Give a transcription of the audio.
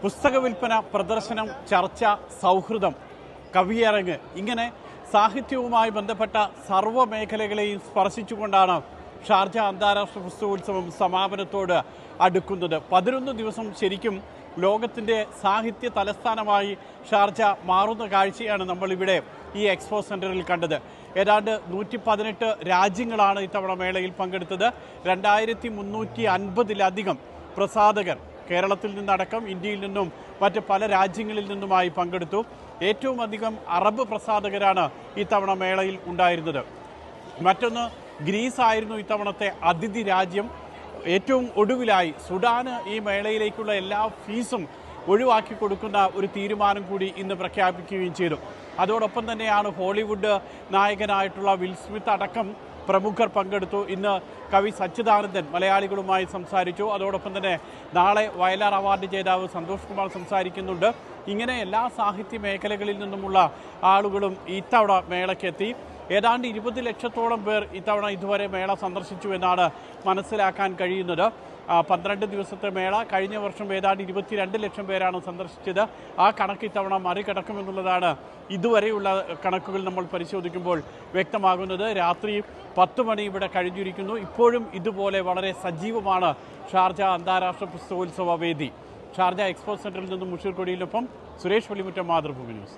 പുസ്തക വിൽപ്പന, പ്രദർശനം, ചർച്ച, സൗഹൃദം, കവിയരങ്ങ്, ഇങ്ങനെ സാഹിത്യവുമായി ബന്ധപ്പെട്ട സർവ്വ മേഖലകളെയും സ്പർശിച്ചുകൊണ്ടാണ് ഷാർജ അന്താരാഷ്ട്ര പുസ്തകോത്സവം സമാപനത്തോട് അടുക്കുന്നത്. 11 ദിവസം ശരിക്കും ലോകത്തിൻ്റെ സാഹിത്യ തലസ്ഥാനമായി ഷാർജ മാറുന്ന കാഴ്ചയാണ് നമ്മളിവിടെ ഈ എക്സ്പോ സെൻറ്ററിൽ കണ്ടത്. ഏതാണ്ട് 118 രാജ്യങ്ങളാണ് ഇത്തവണ മേളയിൽ പങ്കെടുത്തത്. 2350-ലധികം പ്രസാധകർ കേരളത്തിൽ നിന്നടക്കം ഇന്ത്യയിൽ നിന്നും മറ്റ് പല രാജ്യങ്ങളിൽ നിന്നുമായി പങ്കെടുത്തു. ഏറ്റവും അധികം അറബ് പ്രസാധകരാണ് ഇത്തവണ മേളയിൽ ഉണ്ടായിരുന്നത്. മറ്റൊന്ന്, ഗ്രീസ് ആയിരുന്നു ഇത്തവണത്തെ അതിഥി രാജ്യം. ഏറ്റവും ഒടുവിലായി സുഡാന് ഈ മേളയിലേക്കുള്ള എല്ലാ ഫീസും ഒഴിവാക്കി കൊടുക്കുന്ന ഒരു തീരുമാനം കൂടി ഇന്ന് പ്രഖ്യാപിക്കുകയും ചെയ്തു. അതോടൊപ്പം തന്നെയാണ് ഹോളിവുഡ് നായകനായിട്ടുള്ള വിൽ സ്മിത്ത് അടക്കം പ്രമുഖർ പങ്കെടുത്തു. ഇന്ന് കവി സച്ചിദാനന്ദൻ മലയാളികളുമായി സംസാരിച്ചു. അതോടൊപ്പം തന്നെ നാളെ വയലാർ അവാർഡ് ജേതാവ് സന്തോഷ് കുമാർ സംസാരിക്കുന്നുണ്ട്. ഇങ്ങനെ എല്ലാ സാഹിത്യ മേഖലകളിൽ നിന്നുമുള്ള ആളുകളും ഇത്തവണ മേളയ്ക്കെത്തി. ഏതാണ്ട് 20 ലക്ഷത്തോളം പേർ ഇത്തവണ ഇതുവരെ മേള സന്ദർശിച്ചു എന്നാണ് മനസ്സിലാക്കാൻ കഴിയുന്നത്. 12 ദിവസത്തെ മേള, കഴിഞ്ഞ വർഷം ഏതാണ്ട് 22 ലക്ഷം പേരാണ് സന്ദർശിച്ചത്. ആ കണക്ക് ഇത്തവണ മറികടക്കുമെന്നുള്ളതാണ് ഇതുവരെയുള്ള കണക്കുകൾ നമ്മൾ പരിശോധിക്കുമ്പോൾ വ്യക്തമാകുന്നത്. രാത്രി 10 മണി ഇവിടെ കഴിഞ്ഞിരിക്കുന്നു. ഇപ്പോഴും ഇതുപോലെ വളരെ സജീവമാണ് ഷാർജ അന്താരാഷ്ട്ര പുസ്തകോത്സവ വേദി. ഷാർജ എക്സ്പോ സെൻറ്ററിൽ നിന്നും മുഷീർ കൊടിയിലൊപ്പം സുരേഷ് പള്ളിമുറ്റം, മാതൃഭൂമി ന്യൂസ്.